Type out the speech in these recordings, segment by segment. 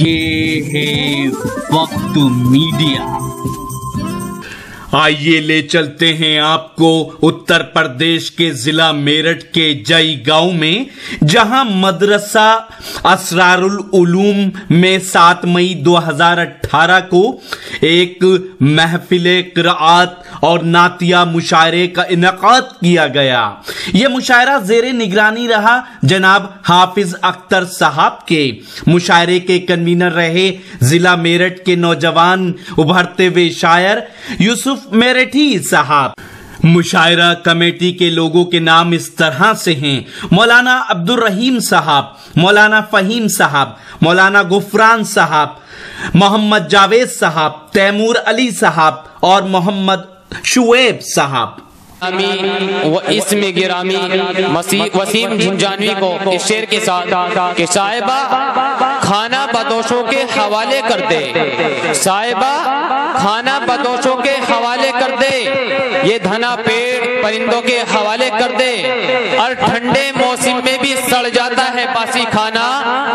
یہ ہے وقت میڈیا۔ آئیے لے چلتے ہیں آپ کو اتر پردیش کے ضلع میرٹھ کے جئی گاؤں میں، جہاں مدرسہ اسرار العلوم میں 7 مئی 2018 کو ایک محفل قرأت اور نعتیہ مشاعرے کا انعقاد کیا گیا۔ یہ مشاعرہ زیر نگرانی رہا جناب حافظ اختر صاحب کے۔ مشاعرے کے کنوینر رہے ضلع میرٹھ کے نوجوان ابھرتے ہوئے شاعر یوسف میرٹھی صاحب۔ مشاعرہ کمیٹی کے لوگوں کے نام اس طرح سے ہیں: مولانا عبد الرحیم صاحب، مولانا فہیم صاحب، مولانا غفران صاحب، محمد جاوید صاحب، تیمور علی صاحب اور محمد شعیب صاحب۔ و اسم گرامی وسیم جھنجھانوی کو اس شعر کے ساتھ کہ صاحبہ کھانا بدوشوں کے حوالے کر دے، صاحبہ کھانا بدوشوں کے حوالے کر دے، یہ دھنا پیڑ پرندوں کے حوالے کر دے، اور ٹھنڈے موسم میں بھی سڑ جاتا ہے باسی کھانا،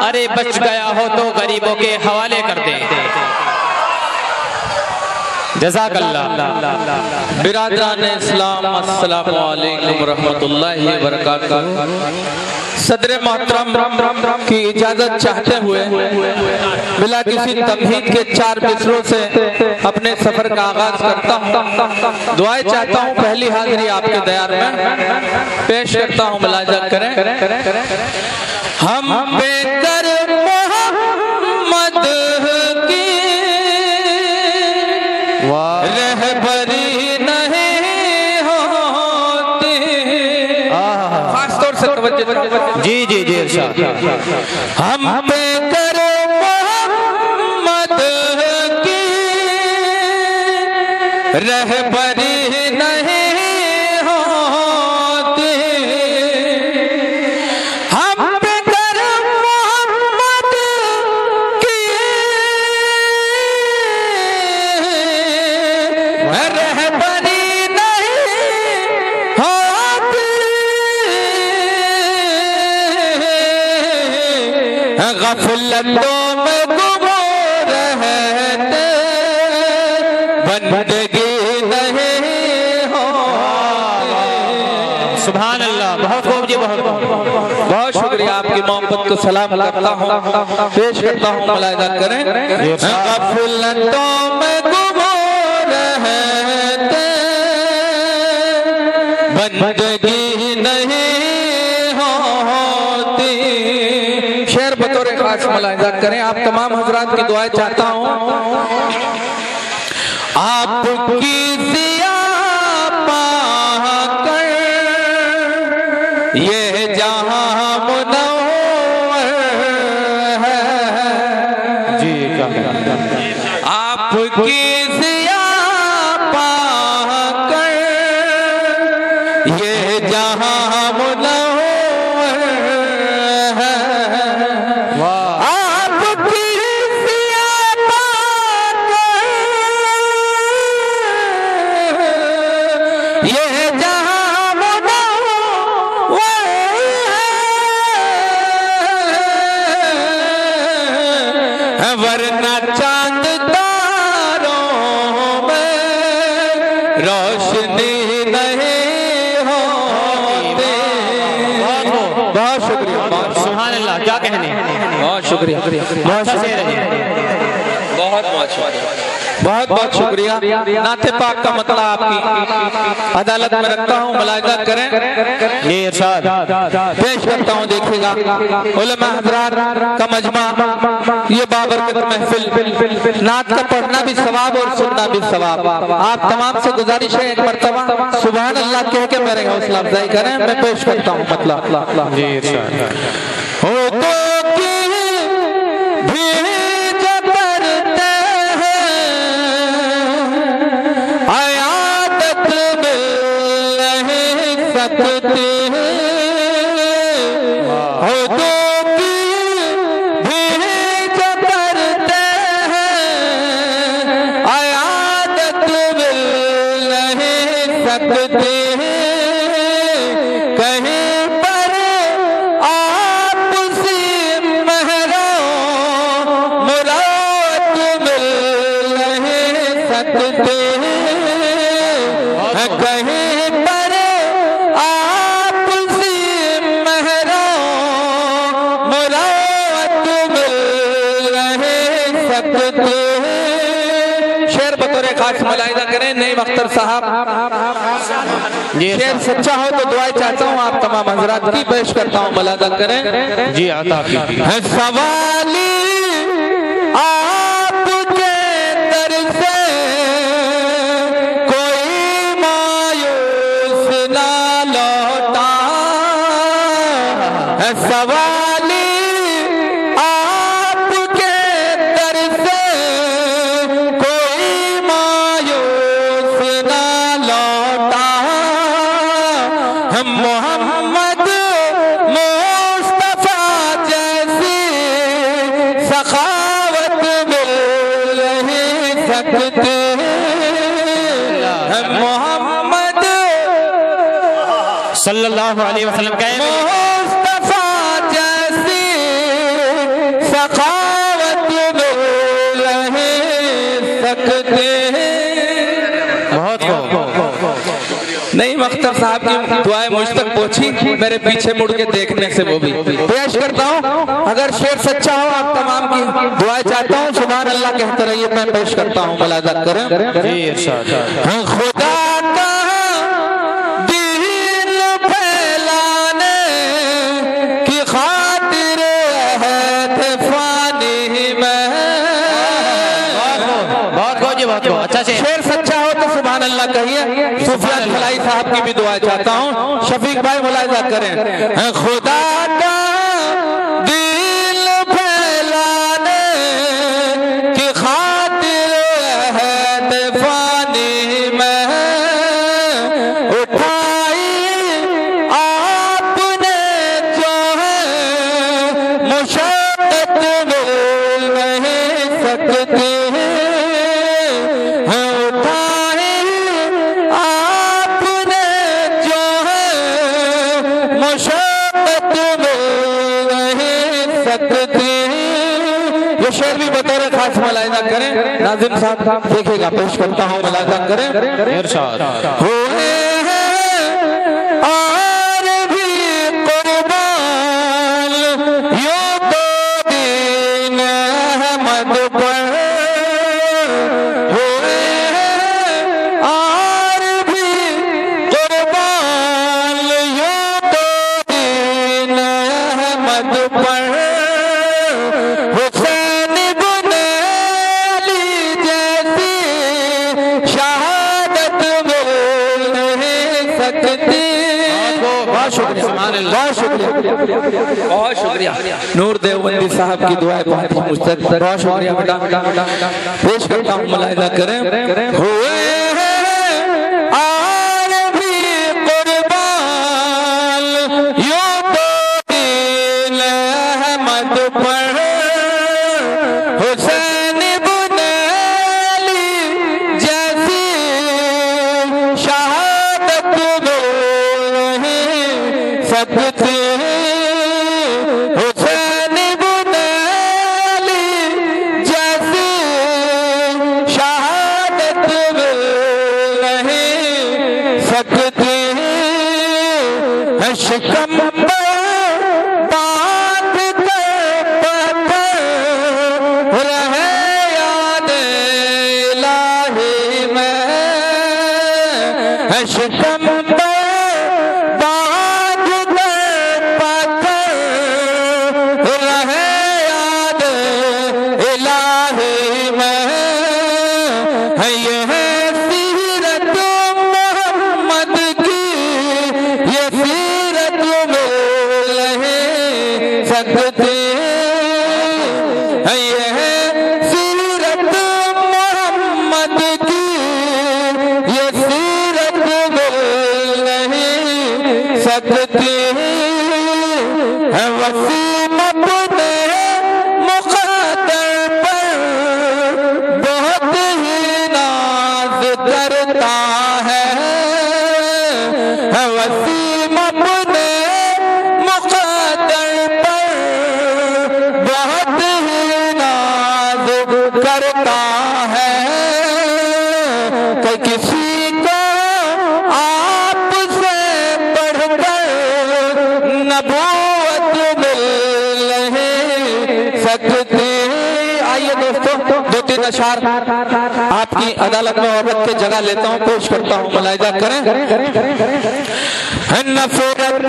ارے بچ گیا ہو تو غریبوں کے حوالے کر دے۔ جزاک اللہ۔ برادران اسلام، السلام علیکم ورحمۃ اللہ وبرکاتہ۔ صدر محترم کی اجازت چاہتے ہوئے بلا کسی تمہید کے 4 مصرعوں سے اپنے سفر کا آغاز کرتا ہوں۔ دعائیں چاہتا ہوں، پہلی حاضری آپ کے دیار میں پیش کرتا ہوں، ملاحظہ کریں۔ ہم بے کر محمد رہبری نہیں ہوتی، خاص طور سے توجہ جی جی جی ارشاد۔ ہم پہ کرو محمد کی رہبری نہیں ہوتی، ہم پہ کرو محمد کی رہبری نہیں ہوتی، غفلتوں میں گم رہتے بندگی نہیں ہوتی۔ سبحان اللہ، بہت خوب جی، بہت شکریہ، آپ کی محبت کو سلام کرتا ہوں، پیش کرتا ہوں، ملاحظہ کریں۔ غفلتوں میں گم رہتے بندگی نہیں ہوتی۔ شعر بطور خاص ملاحظہ کریں، آپ تمام حضرات کی دعائیں چاہتا ہوں۔ آپ کی ضیاء پا کر یہ جہاں منور ہے، آپ کی ضیاء پا کر یہ جہاں منور ہے، آپ کی ضیاء پا کر یہ جہاں منور ہے، ورنہ چاند تاروں میں روشنی نہیں ہوتی۔ بہت شکریہ، سبحان اللہ، کیا کہنے، بہت شکریہ، بہت شکریہ، بہت بہت شکریہ۔ نعت پاک کا مطلع آپ کی عدالت میں رکھتا ہوں، ملاحظہ کریں۔ یہ ارشاد پیش کرتا ہوں، دیکھئے گا علماء حضرات کا مجمع، یہ بابرکت محفل، نعت کا پڑھنا بھی ثواب اور سننا بھی ثواب۔ آپ تمام سے گزارش ہے ایک مرتبہ سبحان اللہ کہہ کے میرے حوصلہ افزائی کریں۔ میں پیش کرتا ہوں مطلع۔ جی ارشاد۔ کہیں پر آپ سے محروم सकते कहीं पर आप सी महरों मुराद मिल रहे सकते। शेर बतौर खास मुलाहिजा करें नईम अख्तर साहब। शेर सच्चा हो तो दुआएं चाहता हूँ आप तमाम हजरात की पेश करता हूँ, मुलाहिजा करें। जी आता कीजिए। सवाली आपके दर से कोई मायूस ना लौटा, सवाली आपके दर से कोई मायूस ना लौटा। हम मोहम्मद मुस्तफा जैसी सखावत मिल नहीं सकते। हम मोहम्मद सल्लल्लाहु अलैहि वसल्लम कहे मुस्तफा जैसी सखावत मिल नहीं सकते। बहुत हो। नईम अख्तर साहब की दुआएं मुझ तक पहुंची मेरे पीछे मुड़ के देखने से, वो भी पेश करता हूं। अगर शेर सच्चा हो आप तमाम की दुआएं चाहता हूं, सुभान अल्लाह कहते रहिए, मैं पेश करता हूं, मुलाहिजा करें। जी इरशाद। खुदा का दीन फैलाने की खातिर है फानी में। बहुत जी बहुत अच्छा से। शेर सच्चा हो तो सुभान अल्लाह कहिए। सुफियान फलाई साहब की भी दुआ चाहता हूँ, शफीक भाई मुलाहिजा करें। खुदा का दिल फैलाने की खातिर है फानी में उठाई आपने जो है मुशक्कत मिल नहीं सकती। ये शेर भी बतौर खास मुलाहिजा करें। नाज़िम साहब देखिएगा, पेश करता हूँ, मुलाहिजा करें। इरशाद। हुए हैं और भी कुर्बान यूं तो दीन अहमद पर। हुए हैं और भी कुर्बान यूं तो दीन अहमद पर। हुसैन इब्ने अली जैसी शहादत मिल नहीं सकती। बहुत शुक्रिया, बहुत शुक्रिया, बहुत शुक्रिया। नूर देवबंदी साहब की दुआएं पहुंची मुझ तक, बहुत शुक्रिया बेटा। पेश करता हूँ, मुलाहिजा करें। हुए हैं और भी कुर्बान यूं तो दीन अहमद पर। हुसैन इब्ने अली जैसी शहादत मिल नहीं सकती। हुसैन इब्ने अली जैसी शहादत मिल नहीं सकती। शिकम बात रहे याद इलाही में। शिकम बात रहे याद इलाही में। ये है सीरत मोहम्मद की, ये सीरत मिल नहीं सकती। ये है सीरत मोहम्मद की, ये सीरत मिल नहीं सकती। वसीम अपने मुक़द्दर पर बहुत ही नाज करता है। वसीम अपने मुक़द्दर पर बहुत ही नाज करता है। आइए दोस्तों, 2-3 अशार आप की अदालत में औरत के जगह लेता हूँ, पेश करता हूँ, मुलाहिजा करें। नफरत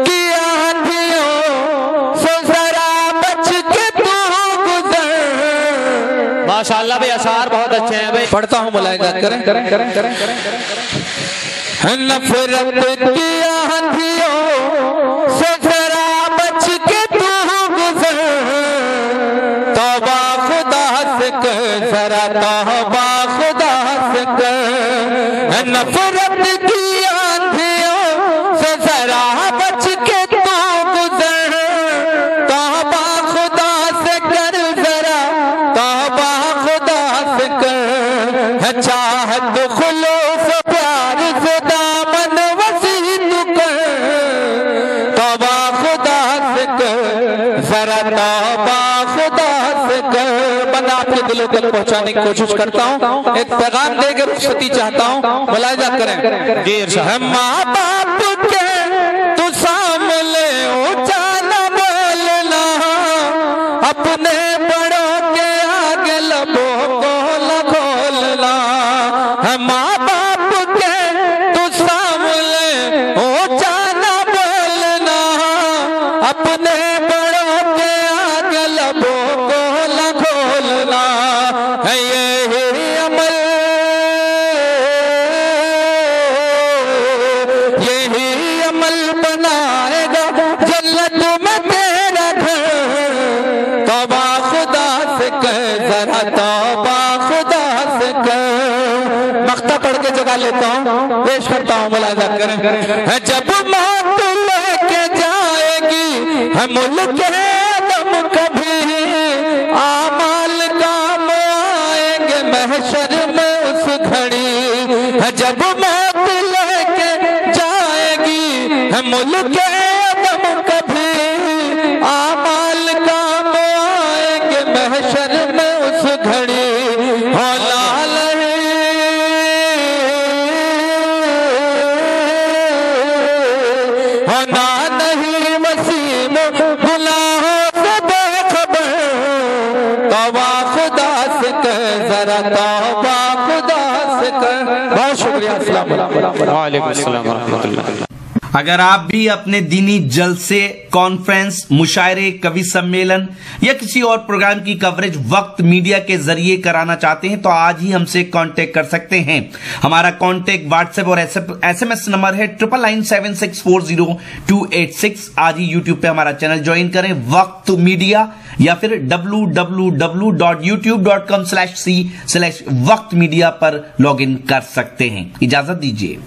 की आंधियों से जरा बच के तू गुजर। माशाअल्लाह भाई, अशार बहुत अच्छे हैं भाई। पढ़ता हूँ, मुलाहिजा करें। नफरत की आंधियों से जरा बच के तू गुजर। तौबा खुदा से कर, जरा तौबा खुदा से कर। नफरत की आंधियों से जरा बच के तू गुजर। तौबा खुदा से कर, जरा तौबा खुदा से कर। चाहत खुलूस प्यार से दामन वसी तू कर। तौबा खुदा से कर, जरा तौबा खुदा से कर। मैं आपके दिलों तक पहुंचाने की कोशिश करता हूँ, एक पैगाम दे के रुखसती चाहता हूँ, मुलाहिजा करें। माँ बाप के तू सामने ऊंचा न बोलना, अपने बड़ों के आगे लबों को न खोलना। माँ बाप के तू सामने ऊंचा न बोलना, अपने बड़ों के आगे लबों को न खोलना। है यही अमल, यही अमल बनाएगा जन्नत में तेरा घर। तौबा खुदा से कर, जरा तौबा खुदा से कर। मख्ता पढ़ के जगह लेता हूँ, पेश करता हूँ, मुलाहिजा करें। जब मौत लेके जाएगी है मुल्क आदम कभी, आमाल काम आएंगे महशर में उस घड़ी। जब मौत लेके जाएगी है मुल्क आदम कभी, आमाल काम आएंगे महशर में उस घड़ी। हो लाल होना नहीं वसीम गुनाहों से बेखबर। तौबा खुदा से कर, जरा तौबा खुदा से कर। बहुत शुक्रिया। अस्सलाम वालेकुम रहमतुल्लाह। अगर आप भी अपने दीनी जलसे, कॉन्फ्रेंस, मुशायरे, कवि सम्मेलन या किसी और प्रोग्राम की कवरेज वक्त मीडिया के जरिए कराना चाहते हैं तो आज ही हमसे कांटेक्ट कर सकते हैं। हमारा कांटेक्ट व्हाट्सएप और SMS नंबर है 9996400286। आज ही यूट्यूब पे हमारा चैनल ज्वाइन करें, वक्त मीडिया, या फिर www.youtube.com/c/वक्त मीडिया पर लॉग इन कर सकते हैं। इजाजत दीजिए।